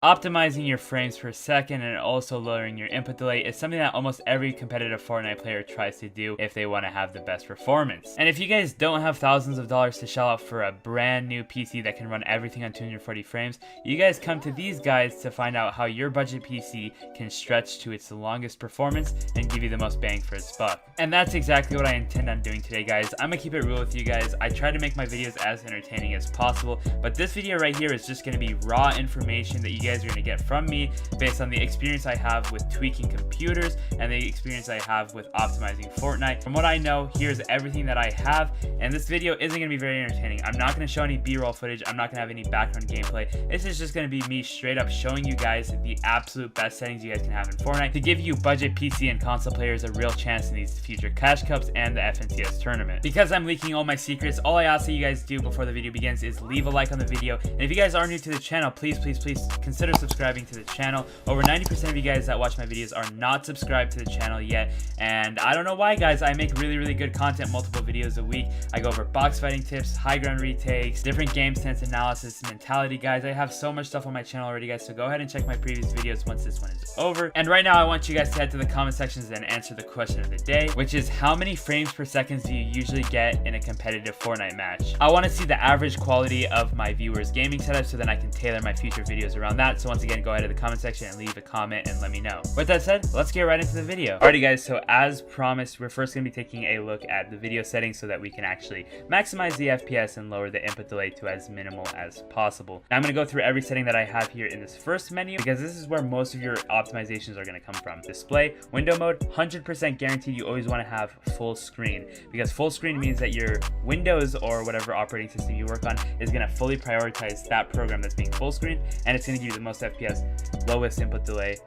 Optimizing your frames per second and also lowering your input delay is something that almost every competitive Fortnite player tries to do if they want to have the best performance. And if you guys don't have thousands of dollars to shell out for a brand new PC that can run everything on 240 frames, you guys come to these guys to find out how your budget PC can stretch to its longest performance and give you the most bang for its buck. And that's exactly what I intend on doing today, guys. I'm gonna keep it real with you guys. I try to make my videos as entertaining as possible, but this video right here is just gonna be raw information that you guys are going to get from me based on the experience I have with tweaking computers and the experience I have with optimizing Fortnite. From what I know, here's everything that I have, and this video isn't going to be very entertaining. I'm not going to show any B-roll footage. I'm not going to have any background gameplay. This is just going to be me straight up showing you guys the absolute best settings you guys can have in Fortnite to give you budget PC and console players a real chance in these future cash cups and the FNCS tournament. Because I'm leaking all my secrets, all I ask that you guys do before the video begins is leave a like on the video, and if you guys are new to the channel, please consider subscribing to the channel. Over 90% of you guys that watch my videos are not subscribed to the channel yet, and I don't know why, guys. I make really good content, multiple videos a week. I go over box fighting tips, high ground retakes, different game sense analysis, mentality, guys. I have so much stuff on my channel already, guys, so go ahead and check my previous videos once this one is over. And right now I want you guys to head to the comment sections and answer the question of the day, which is how many frames per second do you usually get in a competitive Fortnite match? I want to see the average quality of my viewers' gaming setup so then I can tailor my future videos around that. So once again, go ahead to the comment section and leave a comment and let me know. With that said, let's get right into the video. Alrighty, guys, so as promised, we're first going to be taking a look at the video settings so that we can actually maximize the FPS and lower the input delay to as minimal as possible. Now I'm going to go through every setting that I have here in this first menu because this is where most of your optimizations are going to come from. Display, window mode, 100% guaranteed you always want to have full screen, because full screen means that your Windows or whatever operating system you work on is going to fully prioritize that program that's being full screen, and it's going to give you the most FPS, lowest input delay,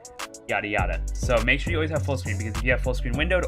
yada yada. So make sure you always have full screen, because if you have full screen windowed,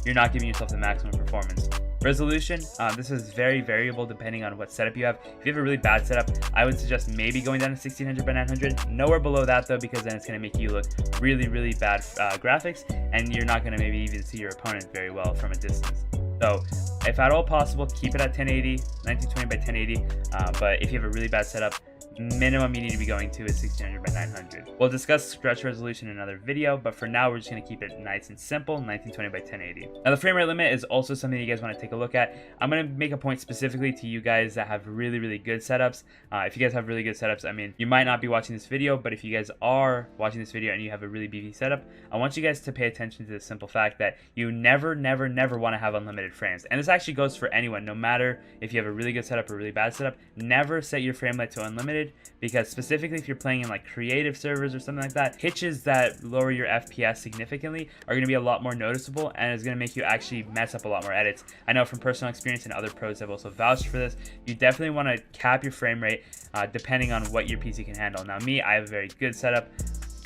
you're not giving yourself the maximum performance. Resolution, this is very variable depending on what setup you have. If you have a really bad setup, I would suggest maybe going down to 1600 by 900. Nowhere below that though, because then it's going to make you look really bad graphics, and you're not going to maybe even see your opponent very well from a distance. So if at all possible, keep it at 1080, 1920 by 1080, but if you have a really bad setup, minimum you need to be going to is 1600 by 900. We'll discuss stretch resolution in another video, but for now we're just going to keep it nice and simple, 1920 by 1080. Now the frame rate limit is also something you guys want to take a look at. I'm going to make a point specifically to you guys that have really good setups. If you guys have really good setups, I mean, you might not be watching this video, but if you guys are watching this video and you have a really beefy setup, I want you guys to pay attention to the simple fact that you never want to have unlimited frames. And this actually goes for anyone, no matter if you have a really good setup or a really bad setup. Never set your frame rate to unlimited, because specifically if you're playing in like creative servers or something like that, hitches that lower your FPS significantly are going to be a lot more noticeable, and it's going to make you actually mess up a lot more edits. I know from personal experience, and other pros have also vouched for this, you definitely want to cap your frame rate depending on what your PC can handle. Now me, I have a very good setup.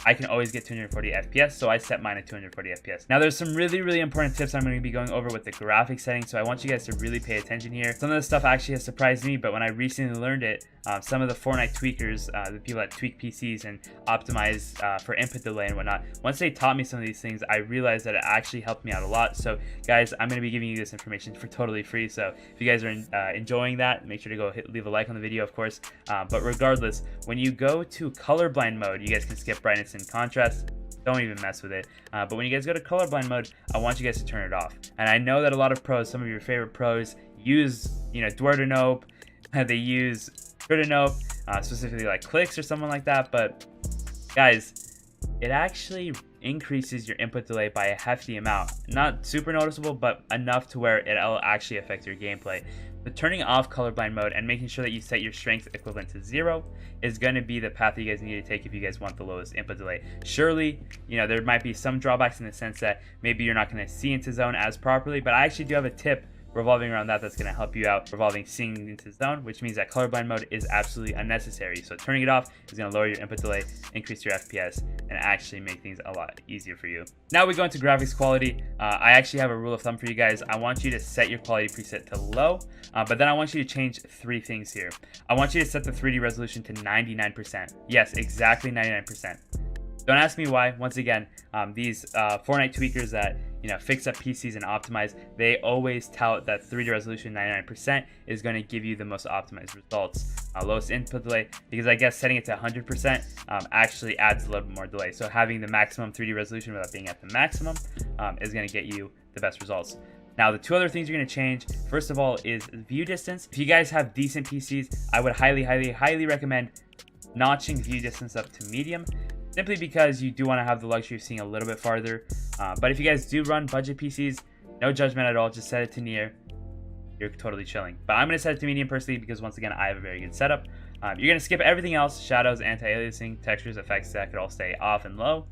I can always get 240 FPS, so I set mine at 240 FPS. Now there's some really important tips I'm going to be going over with the graphics settings, so I want you guys to really pay attention here. Some of this stuff actually has surprised me, but when I recently learned it, some of the Fortnite tweakers, the people that tweak PCs and optimize for input delay and whatnot, once they taught me some of these things, I realized that it actually helped me out a lot. So guys, I'm going to be giving you this information for totally free, so if you guys are enjoying that, make sure to go leave a like on the video, of course. But regardless, when you go to colorblind mode, you guys can skip brightness and contrast. Don't even mess with it. But when you guys go to colorblind mode, I want you guys to turn it off. And I know that a lot of pros, some of your favorite pros, use Dwerdanope, they use Dwerdanope, specifically like clicks or someone like that. But guys, it actually increases your input delay by a hefty amount. Not super noticeable, but enough to where it'll actually affect your gameplay. But turning off colorblind mode and making sure that you set your strength equivalent to 0 is going to be the path that you guys need to take if you guys want the lowest input delay. Surely, there might be some drawbacks in the sense that maybe you're not going to see into zone as properly, but I actually do have a tip revolving around that's going to help you out, revolving seeing into zone, which means that colorblind mode is absolutely unnecessary. So turning it off is going to lower your input delay, increase your FPS, and actually make things a lot easier for you. Now we go into graphics quality. I actually have a rule of thumb for you guys. I want you to set your quality preset to low, but then I want you to change 3 things here. I want you to set the 3D resolution to 99%. Yes, exactly 99%. Don't ask me why. Once again, these Fortnite tweakers that fix up PCs and optimize, they always tout that 3D resolution 99% is going to give you the most optimized results. Lowest input delay, because I guess setting it to 100% actually adds a little bit more delay. So having the maximum 3D resolution without being at the maximum is going to get you the best results. Now, the two other things you're going to change, first of all, is view distance. If you guys have decent PCs, I would highly recommend notching view distance up to medium, simply because you do want to have the luxury of seeing a little bit farther. But if you guys do run budget PCs, no judgment at all, just set it to near. You're totally chilling. But I'm going to set it to medium personally because, once again, I have a very good setup. You're going to skip everything else: shadows, anti-aliasing, textures, effects that could all stay off and low.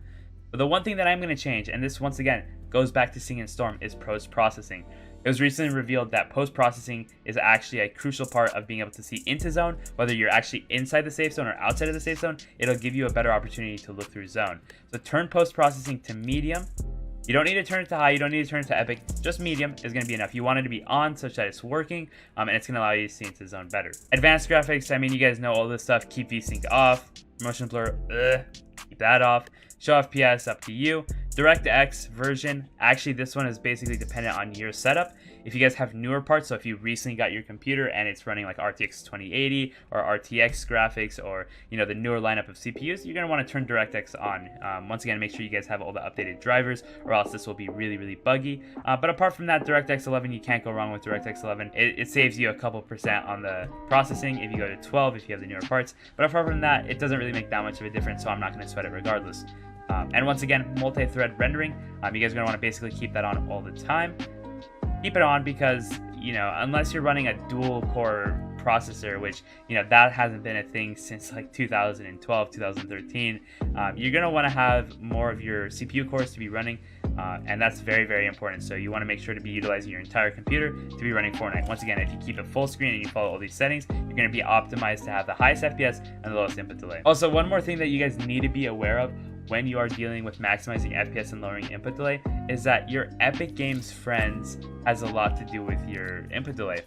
But the one thing that I'm going to change, and this once again goes back to Sing and Storm, is post-processing. It was recently revealed that post-processing is actually a crucial part of being able to see into zone. Whether you're actually inside the safe zone or outside of the safe zone, it'll give you a better opportunity to look through zone. So turn post-processing to medium. You don't need to turn it to high, you don't need to turn it to epic, just medium is going to be enough. You want it to be on such that it's working, and it's going to allow you to see into zone better. Advanced graphics, I mean, you guys know all this stuff. Keep VSync off, motion blur, keep that off. Show FPS, up to you. DirectX version, actually this one is basically dependent on your setup. If you guys have newer parts, so if you recently got your computer and it's running like RTX 2080 or RTX graphics, or the newer lineup of CPUs, you're going to want to turn DirectX on. Once again, make sure you guys have all the updated drivers, or else this will be really buggy. But apart from that, DirectX 11, you can't go wrong with DirectX 11. It saves you a couple percent on the processing if you go to 12 if you have the newer parts. But apart from that, it doesn't really make that much of a difference, so I'm not going to sweat it regardless. And once again, multi-thread rendering, you guys are going to want to basically keep that on all the time. Keep it on because, unless you're running a dual core processor, which, that hasn't been a thing since like 2012, 2013, you're going to want to have more of your CPU cores to be running, and that's very important. So you want to make sure to be utilizing your entire computer to be running Fortnite. Once again, if you keep it full screen and you follow all these settings, you're going to be optimized to have the highest FPS and the lowest input delay. Also, one more thing that you guys need to be aware of when you are dealing with maximizing FPS and lowering input delay is that your Epic Games friends has a lot to do with your input delay.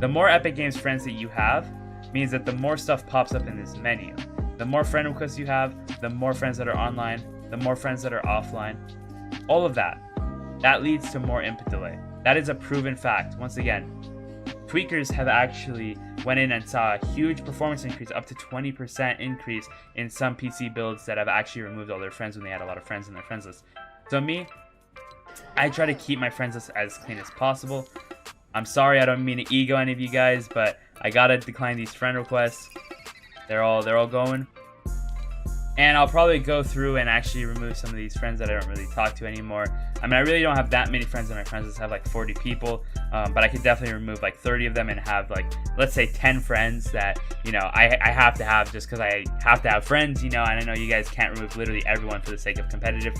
The more Epic Games friends that you have means that the more stuff pops up in this menu. The more friend requests you have, the more friends that are online, the more friends that are offline, all of that leads to more input delay. That is a proven fact. Once again, tweakers have actually went in and saw a huge performance increase, up to 20% increase in some PC builds that have actually removed all their friends when they had a lot of friends in their friends list. So me, I try to keep my friends list as clean as possible. I'm sorry, I don't mean to ego any of you guys, but I gotta decline these friend requests. They're all going. And I'll probably go through and actually remove some of these friends that I don't really talk to anymore. I mean, I really don't have that many friends in my friends list. I have like 40 people, but I could definitely remove like 30 of them and have like, let's say 10 friends that, I have to have just because I have to have friends, and I know you guys can't remove literally everyone for the sake of competitive,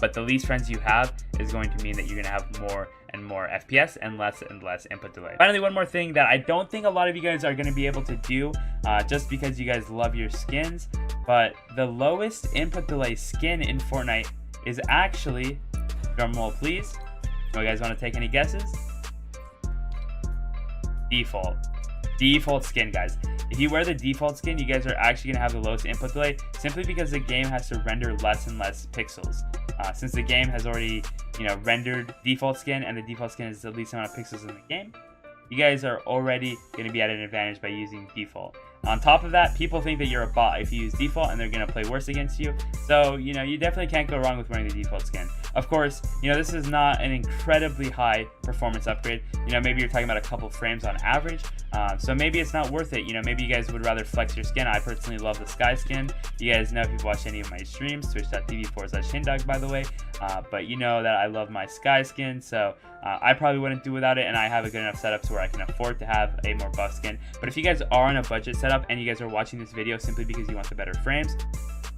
but the least friends you have is going to mean that you're going to have more and more FPS and less input delay. Finally, one more thing that I don't think a lot of you guys are going to be able to do, just because you guys love your skins, but the lowest input delay skin in Fortnite is actually, drum roll please, you guys want to take any guesses? Default skin, guys. If you wear the default skin, you guys are actually going to have the lowest input delay, simply because the game has to render less and less pixels. Since the game has already, rendered default skin, and the default skin is the least amount of pixels in the game, you guys are already going to be at an advantage by using default. On top of that, people think that you're a bot if you use default, and they're going to play worse against you. So, you definitely can't go wrong with wearing the default skin. Of course, this is not an incredibly high performance upgrade. Maybe you're talking about a couple frames on average. So maybe it's not worth it. Maybe you guys would rather flex your skin. I personally love the sky skin. You guys know if you've watched any of my streams, twitch.tv/hindog, by the way. But you know that I love my sky skin, so I probably wouldn't do without it, and I have a good enough setup to where I can afford to have a more buff skin. But if you guys are on a budget setup and you guys are watching this video simply because you want the better frames,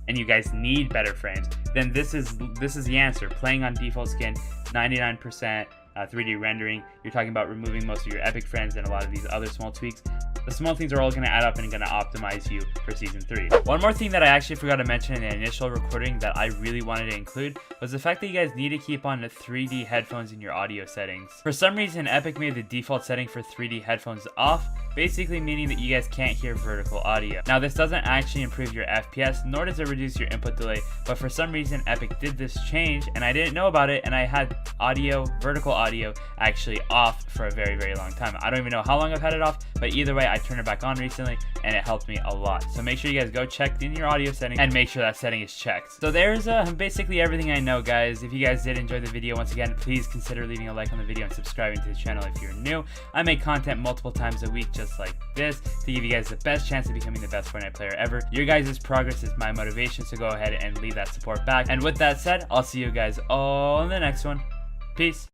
and you guys need better frames, then this is the answer. Playing on default skin, 99% 3D rendering. You're talking about removing most of your epic friends and a lot of these other small tweaks. The small things are all going to add up and going to optimize you for Season 3. One more thing that I actually forgot to mention in the initial recording that I really wanted to include was the fact that you guys need to keep on the 3D headphones in your audio settings. For some reason, Epic made the default setting for 3D headphones off, basically meaning that you guys can't hear vertical audio. Now this doesn't actually improve your FPS, nor does it reduce your input delay, but for some reason Epic did this change and I didn't know about it, and I had vertical audio actually off for a very long time. I don't even know how long I've had it off, but either way I turned it back on recently and it helped me a lot. So make sure you guys go check in your audio settings and make sure that setting is checked. So there's basically everything I know, guys. If you guys did enjoy the video, once again, please consider leaving a like on the video and subscribing to the channel if you're new. I make content multiple times a week just like this to give you guys the best chance of becoming the best Fortnite player ever. Your guys' progress is my motivation, so go ahead and leave that support back. And with that said, I'll see you guys all in the next one. Peace.